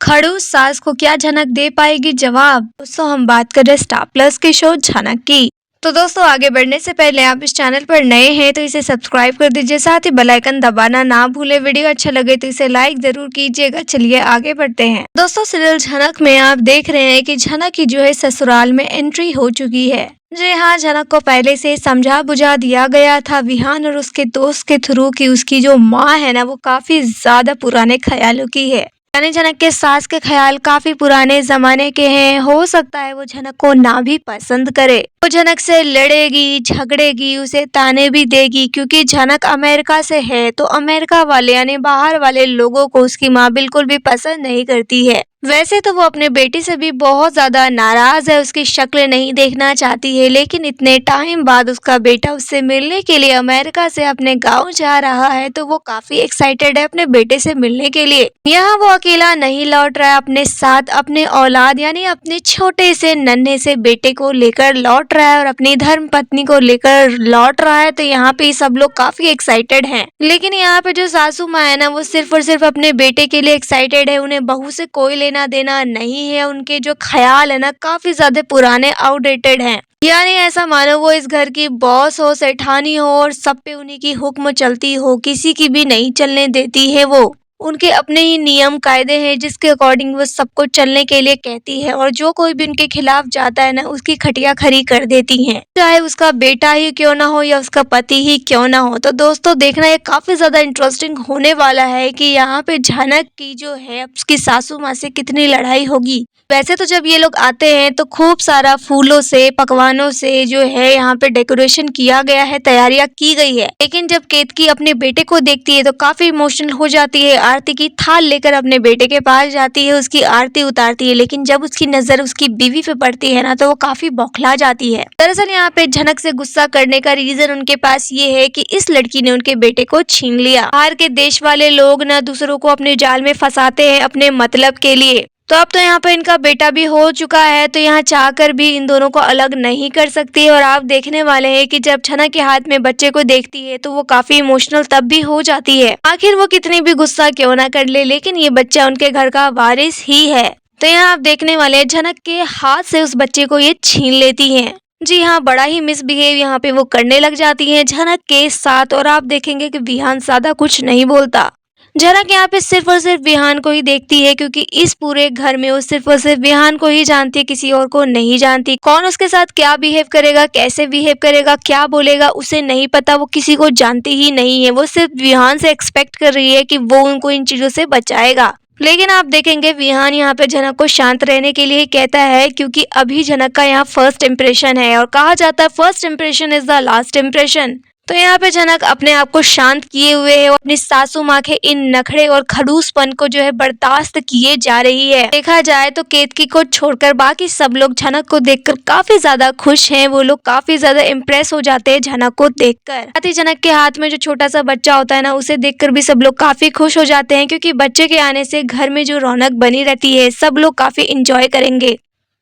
खड़ूस सास को क्या झनक दे पाएगी जवाब। दोस्तों हम बात कर रहे हैं स्टार प्लस के शो झनक की। तो दोस्तों आगे बढ़ने से पहले आप इस चैनल पर नए हैं तो इसे सब्सक्राइब कर दीजिए, साथ ही बेल आइकन दबाना ना भूले। वीडियो अच्छा लगे तो इसे लाइक जरूर कीजिएगा। चलिए आगे बढ़ते हैं। दोस्तों सीरियल झनक में आप देख रहे हैं कि झनक की जो है ससुराल में एंट्री हो चुकी है। जी हाँ, झनक को पहले से समझा बुझा दिया गया था विहान और उसके दोस्त के थ्रू कि उसकी जो माँ है ना वो काफी ज्यादा पुराने ख्यालों की है। यानी झनक के सास के ख्याल काफी पुराने जमाने के हैं। हो सकता है वो झनक को ना भी पसंद करे, वो झनक से लड़ेगी झगड़ेगी, उसे ताने भी देगी, क्योंकि झनक अमेरिका से है तो अमेरिका वाले यानी बाहर वाले लोगों को उसकी माँ बिल्कुल भी पसंद नहीं करती है। वैसे तो वो अपने बेटी से भी बहुत ज्यादा नाराज है, उसकी शक्ल नहीं देखना चाहती है, लेकिन इतने टाइम बाद उसका बेटा उससे मिलने के लिए अमेरिका से अपने गांव जा रहा है तो वो काफी एक्साइटेड है अपने बेटे से मिलने के लिए। यहाँ वो अकेला नहीं लौट रहा है, अपने साथ अपने औलाद यानी अपने छोटे से नन्हे से बेटे को लेकर लौट रहा है और अपनी धर्म पत्नी को लेकर लौट रहा है। तो यहाँ पे सब लोग काफी एक्साइटेड हैं। लेकिन यहाँ पे जो सासू माँ है ना वो सिर्फ और सिर्फ अपने बेटे के लिए एक्साइटेड है, उन्हें बहू से कोई लेना देना नहीं है। उनके जो ख्याल है ना काफी ज्यादा पुराने आउटडेटेड हैं। यानी ऐसा मानो वो इस घर की बॉस हो, सेठानी हो और सब पे उन्हीं की हुक्म चलती हो, किसी की भी नहीं चलने देती है। वो उनके अपने ही नियम कायदे हैं जिसके अकॉर्डिंग वो सबको चलने के लिए कहती है, और जो कोई भी उनके खिलाफ जाता है ना उसकी खटिया खरी कर देती हैं, चाहे उसका बेटा ही क्यों ना हो या उसका पति ही क्यों ना हो। तो दोस्तों देखना ये काफी ज्यादा इंटरेस्टिंग होने वाला है कि यहाँ पे झनक की जो है उसकी सासू माँ से कितनी लड़ाई होगी। वैसे तो जब ये लोग आते हैं तो खूब सारा फूलों से पकवानों से जो है यहाँ पे डेकोरेशन किया गया है, तैयारियां की गई है। लेकिन जब केतकी अपने बेटे को देखती है तो काफी इमोशनल हो जाती है, आरती की थाल लेकर अपने बेटे के पास जाती है, उसकी आरती उतारती है। लेकिन जब उसकी नजर उसकी बीवी पे पड़ती है ना तो वो काफी बौखला जाती है। दरअसल यहाँ पे झनक से गुस्सा करने का रीजन उनके पास ये है कि इस लड़की ने उनके बेटे को छीन लिया। बाहर के देश वाले लोग ना दूसरों को अपने जाल में फंसाते हैं अपने मतलब के लिए। तो अब तो यहाँ पे इनका बेटा भी हो चुका है तो यहाँ चाहकर भी इन दोनों को अलग नहीं कर सकती। और आप देखने वाले हैं कि जब झनक के हाथ में बच्चे को देखती है तो वो काफी इमोशनल तब भी हो जाती है। आखिर वो कितनी भी गुस्सा क्यों ना कर ले, लेकिन ये बच्चा उनके घर का वारिस ही है। तो यहाँ आप देखने वाले हैं झनक के हाथ से उस बच्चे को ये छीन लेती है। जी हाँ, बड़ा ही मिसबिहेव यहाँ पे वो करने लग जाती है झनक के साथ। और आप देखेंगे कि विहान ज्यादा कुछ नहीं बोलता। झनक यहाँ पे सिर्फ और सिर्फ विहान को ही देखती है, क्योंकि इस पूरे घर में वो सिर्फ और सिर्फ विहान को ही जानती है, किसी और को नहीं जानती। कौन उसके साथ क्या बिहेव करेगा, कैसे बिहेव करेगा, क्या बोलेगा उसे नहीं पता, वो किसी को जानती ही नहीं है। वो सिर्फ विहान से एक्सपेक्ट कर रही है कि वो उनको इन चीजों से बचाएगा। लेकिन आप देखेंगे विहान यहाँ पे झनक को शांत रहने के लिए कहता है, क्योंकि अभी झनक का यहाँ फर्स्ट इम्प्रेशन है और कहा जाता है first impression is the last impression. तो यहाँ पे झनक अपने आप को शांत किए हुए है, अपनी सासू माँ के इन नखरे और खड़ूसपन को जो है बर्दाश्त किए जा रही है। देखा जाए तो केतकी को छोड़कर बाकी सब लोग झनक को देखकर काफी ज्यादा खुश हैं। वो लोग काफी ज्यादा इम्प्रेस हो जाते हैं झनक को देखकर। साथ ही झनक के हाथ में जो छोटा सा बच्चा होता है ना उसे देखकर भी सब लोग काफी खुश हो जाते हैं, क्योंकि बच्चे के आने से घर में जो रौनक बनी रहती है सब लोग काफी इंजॉय करेंगे।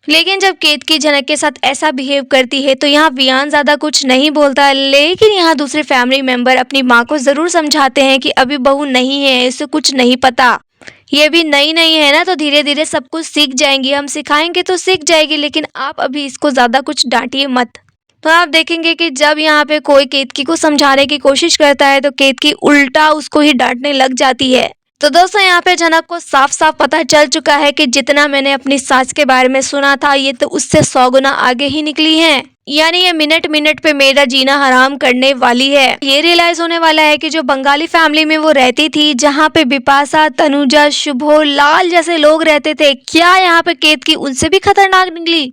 लेकिन जब केतकी झनक के साथ ऐसा बिहेव करती है तो यहाँ विहान ज्यादा कुछ नहीं बोलता, लेकिन यहाँ दूसरे फैमिली मेंबर अपनी माँ को जरूर समझाते हैं कि अभी बहू नहीं है, इसे कुछ नहीं पता, ये भी नई नई है ना तो धीरे धीरे सब कुछ सीख जाएंगी, हम सिखाएंगे तो सीख जाएगी, लेकिन आप अभी इसको ज्यादा कुछ डांटिए मत। तो आप देखेंगे कि जब यहाँ पे कोई केतकी को समझाने की कोशिश करता है तो केतकी उल्टा उसको ही डांटने लग जाती है। तो दोस्तों यहाँ पे झनक को साफ साफ पता चल चुका है कि जितना मैंने अपनी सास के बारे में सुना था ये तो उससे 100 गुना आगे ही निकली है। यानी ये मिनट मिनट पे मेरा जीना हराम करने वाली है। ये रियलाइज होने वाला है कि जो बंगाली फैमिली में वो रहती थी, जहाँ पे बिपाशा, तनुजा, शुभो, लाल जैसे लोग रहते थे, क्या यहाँ पे केतकी उनसे भी खतरनाक निकली?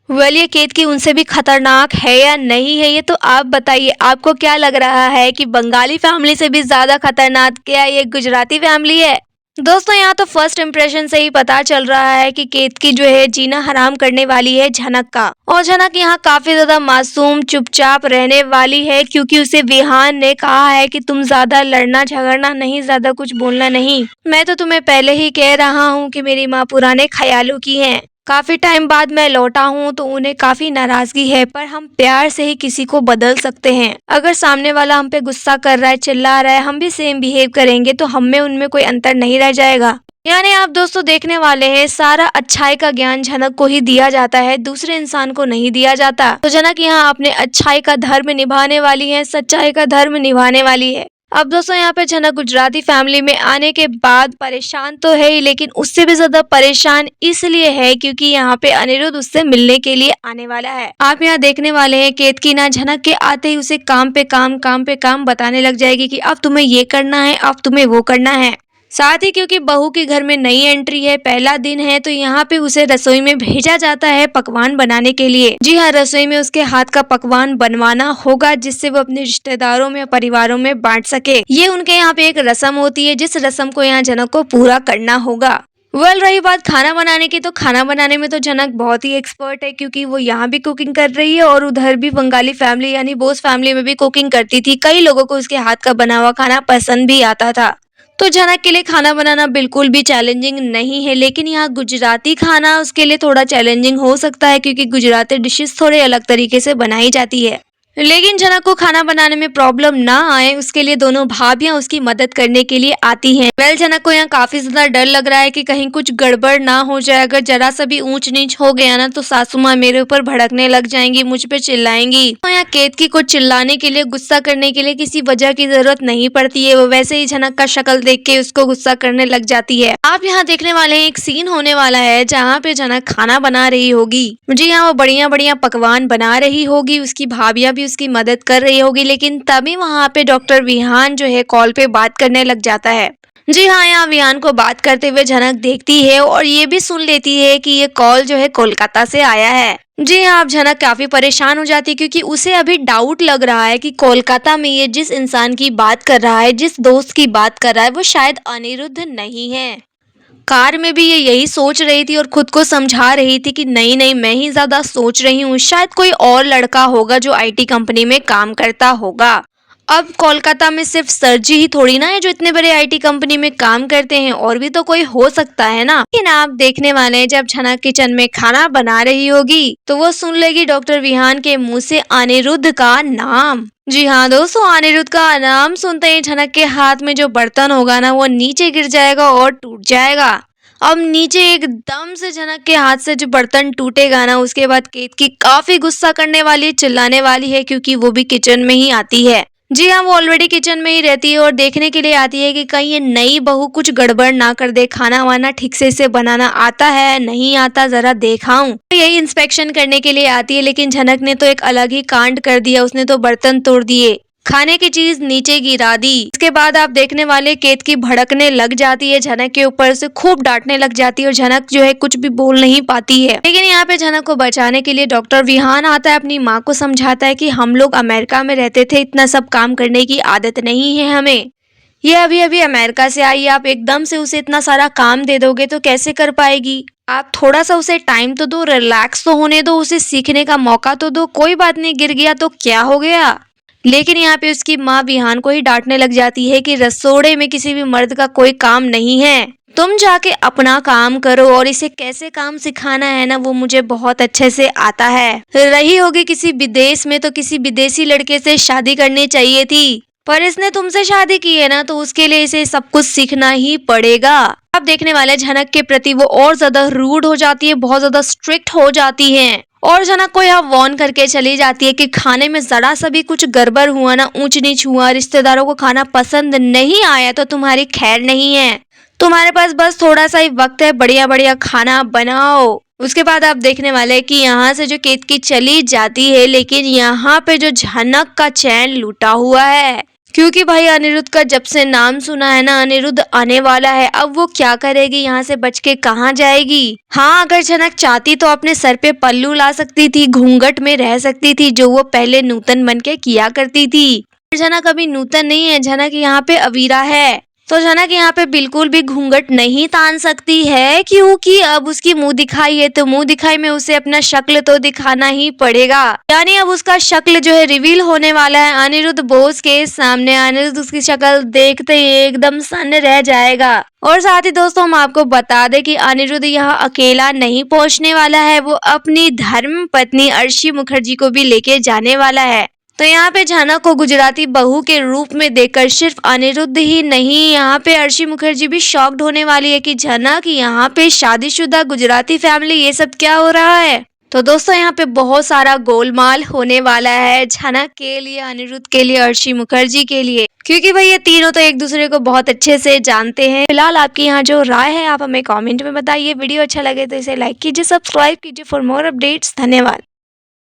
ये केतकी उनसे भी खतरनाक है या नहीं है ये तो आप बताइए। आपको क्या लग रहा है कि बंगाली फैमिली से भी ज्यादा खतरनाक क्या ये गुजराती फैमिली है? दोस्तों यहाँ तो फर्स्ट इम्प्रेशन से ही पता चल रहा है कि केतकी जो है जीना हराम करने वाली है झनक का। और झनक यहाँ काफी ज्यादा मासूम चुपचाप रहने वाली है, क्योंकि उसे विहान ने कहा है कि तुम ज्यादा लड़ना झगड़ना नहीं, ज्यादा कुछ बोलना नहीं। मैं तो तुम्हें पहले ही कह रहा हूँ कि मेरी माँ पुराने ख्यालों की है। काफी टाइम बाद मैं लौटा हूँ तो उन्हें काफी नाराजगी है, पर हम प्यार से ही किसी को बदल सकते हैं। अगर सामने वाला हम पे गुस्सा कर रहा है, चिल्ला रहा है, हम भी सेम बिहेव करेंगे तो हम में उनमें कोई अंतर नहीं रह जाएगा। यानी आप दोस्तों देखने वाले हैं सारा अच्छाई का ज्ञान जनक को ही दिया जाता है, दूसरे इंसान को नहीं दिया जाता। तो जनक यहाँ अपने अच्छाई का धर्म निभाने वाली है, सच्चाई का धर्म निभाने वाली है। अब दोस्तों यहाँ पे जनक गुजराती फैमिली में आने के बाद परेशान तो है ही, लेकिन उससे भी ज्यादा परेशान इसलिए है क्योंकि यहाँ पे अनिरुद्ध उससे मिलने के लिए आने वाला है। आप यहाँ देखने वाले हैं केतकी ना जनक के आते ही उसे काम पे काम बताने लग जाएगी कि अब तुम्हें ये करना है, अब तुम्हें वो करना है। साथ ही क्योंकि बहू के घर में नई एंट्री है, पहला दिन है, तो यहाँ पे उसे रसोई में भेजा जाता है पकवान बनाने के लिए। जी हाँ, रसोई में उसके हाथ का पकवान बनवाना होगा जिससे वो अपने रिश्तेदारों में, परिवारों में बांट सके। ये उनके यहाँ पे एक रस्म होती है जिस रस्म को यहाँ जनक को पूरा करना होगा। रही बात खाना बनाने की, तो खाना बनाने में तो जनक बहुत ही एक्सपर्ट है क्योंकि वो यहाँ भी कुकिंग कर रही है और उधर भी बंगाली फैमिली यानी बोस फैमिली में भी कुकिंग करती थी। कई लोगों को उसके हाथ का बना हुआ खाना पसंद भी आता था। तो जनक के लिए खाना बनाना बिल्कुल भी चैलेंजिंग नहीं है, लेकिन यहाँ गुजराती खाना उसके लिए थोड़ा चैलेंजिंग हो सकता है क्योंकि गुजराती डिशेस थोड़े अलग तरीके से बनाई जाती है। लेकिन जनक को खाना बनाने में प्रॉब्लम ना आए उसके लिए दोनों भाभियां उसकी मदद करने के लिए आती हैं। जनक को यहाँ काफी ज्यादा डर लग रहा है कि कहीं कुछ गड़बड़ ना हो जाए। अगर जरा सा भी ऊंच नीच हो गया ना तो सासू माँ मेरे ऊपर भड़कने लग जाएंगी, मुझ पे चिल्लाएंगी। तो यहाँ केतकी को चिल्लाने के लिए, गुस्सा करने के लिए किसी वजह की जरूरत नहीं पड़ती है। वो वैसे ही जनक का शक्ल देख के उसको गुस्सा करने लग जाती है। आप यहाँ देखने वाले हैं एक सीन होने वाला है जहाँ पे जनक खाना बना रही होगी। मुझे यहाँ वो बढ़िया बढ़िया पकवान बना रही होगी, उसकी भाभियां भी उसकी मदद कर रही होगी, लेकिन तभी वहाँ पे डॉक्टर विहान जो है कॉल पे बात करने लग जाता है। जी हाँ, यहाँ विहान को बात करते हुए जनक देखती है और ये भी सुन लेती है कि ये कॉल जो है कोलकाता से आया है। जी हाँ, अब जनक काफी परेशान हो जाती है क्योंकि उसे अभी डाउट लग रहा है कि कोलकाता में ये जिस इंसान की बात कर रहा है, जिस दोस्त की बात कर रहा है, वो शायद अनिरुद्ध नहीं है। कार में भी ये यही सोच रही थी और खुद को समझा रही थी कि नहीं नहीं, मैं ही ज्यादा सोच रही हूँ, शायद कोई और लड़का होगा जो आईटी कंपनी में काम करता होगा। अब कोलकाता में सिर्फ सरजी ही थोड़ी ना है जो इतने बड़े आईटी कंपनी में काम करते हैं, और भी तो कोई हो सकता है ना। लेकिन आप देखने वाले हैं जब जनक किचन में खाना बना रही होगी तो वो सुन लेगी डॉक्टर विहान के मुंह से अनिरुद्ध का नाम। जी हाँ दोस्तों, अनिरुद्ध का नाम सुनते ही जनक के हाथ में जो बर्तन होगा ना वो नीचे गिर जाएगा और टूट जाएगा। अब नीचे एकदम से जनक के हाथ से जो बर्तन टूटेगा ना, उसके बाद केतकी काफी गुस्सा करने वाली है, चिल्लाने वाली है क्योंकि वो भी किचन में ही आती है। जी हाँ, वो ऑलरेडी किचन में ही रहती है और देखने के लिए आती है कि कहीं ये नई बहू कुछ गड़बड़ ना कर दे, खाना वाना ठीक से इसे बनाना आता है नहीं आता जरा देखाऊं। तो यही इंस्पेक्शन करने के लिए आती है, लेकिन जनक ने तो एक अलग ही कांड कर दिया, उसने तो बर्तन तोड़ दिए, खाने की चीज नीचे गिरा दी। इसके बाद आप देखने वाले केतकी भड़कने लग जाती है जनक के ऊपर, से खूब डांटने लग जाती है और जनक जो है कुछ भी बोल नहीं पाती है। लेकिन यहाँ पे जनक को बचाने के लिए डॉक्टर विहान आता है, अपनी माँ को समझाता है कि हम लोग अमेरिका में रहते थे, इतना सब काम करने की आदत नहीं है हमें, ये अभी अभी अमेरिका से आई, आप एकदम से उसे इतना सारा काम दे दोगे तो कैसे कर पाएगी। आप थोड़ा सा उसे टाइम तो दो, रिलैक्स तो होने दो, उसे सीखने का मौका तो दो, कोई बात नहीं गिर गया तो क्या हो गया। लेकिन यहाँ पे उसकी माँ विहान को ही डांटने लग जाती है कि रसोड़े में किसी भी मर्द का कोई काम नहीं है, तुम जाके अपना काम करो, और इसे कैसे काम सिखाना है ना वो मुझे बहुत अच्छे से आता है। रही होगी किसी विदेश में तो किसी विदेशी लड़के से शादी करनी चाहिए थी, पर इसने तुमसे शादी की है ना तो उसके लिए इसे सब कुछ सीखना ही पड़ेगा। आप देखने वाले जनक के प्रति वो और ज्यादा रूड हो जाती है, बहुत ज्यादा स्ट्रिक्ट हो जाती है और जनक को यहाँ वार्न करके चली जाती है कि खाने में जरा सा भी कुछ गड़बड़ हुआ ना, ऊंच नीच हुआ, रिश्तेदारों को खाना पसंद नहीं आया तो तुम्हारी खैर नहीं है, तुम्हारे पास बस थोड़ा सा ही वक्त है, बढ़िया बढ़िया खाना बनाओ। उसके बाद आप देखने वाले हैं कि यहाँ से जो केतकी चली जाती है, लेकिन यहाँ पे जो जनक का चैन लूटा हुआ है, क्योंकि भाई अनिरुद्ध का जब से नाम सुना है ना, अनिरुद्ध आने वाला है, अब वो क्या करेगी, यहाँ से बच के कहाँ जाएगी। हाँ, अगर जनक चाहती तो अपने सर पे पल्लू ला सकती थी, घूंघट में रह सकती थी, जो वो पहले नूतन बन के किया करती थी। जनक अभी नूतन नहीं है, जनक यहाँ पे अवीरा है, तो जनक यहाँ पे बिल्कुल भी घूंघट नहीं तान सकती है क्योंकि अब उसकी मुंह दिखाई है, तो मुंह दिखाई में उसे अपना शक्ल तो दिखाना ही पड़ेगा। यानी अब उसका शक्ल जो है रिवील होने वाला है अनिरुद्ध बोस के सामने। अनिरुद्ध उसकी शक्ल देखते ही एकदम सन्न रह जाएगा। और साथ ही दोस्तों हम आपको बता दें कि अनिरुद्ध यहाँ अकेला नहीं पहुँचने वाला है, वो अपनी धर्म पत्नी अर्शी मुखर्जी को भी लेके जाने वाला है। तो यहाँ पे झनक को गुजराती बहू के रूप में देखकर सिर्फ अनिरुद्ध ही नहीं, यहाँ पे अर्शी मुखर्जी भी शॉक्ड होने वाली है कि झनक यहाँ पे शादीशुदा गुजराती फैमिली, ये सब क्या हो रहा है। तो दोस्तों यहाँ पे बहुत सारा गोलमाल होने वाला है झनक के लिए, अनिरुद्ध के लिए, अर्शी मुखर्जी के लिए, क्योंकि भाई ये तीनों तो एक दूसरे को बहुत अच्छे से जानते हैं। फिलहाल आपकी यहाँ जो राय है आप हमें कमेंट में बताइए। वीडियो अच्छा लगे तो इसे लाइक कीजिए, सब्सक्राइब कीजिए फॉर मोर अपडेट्स। धन्यवाद।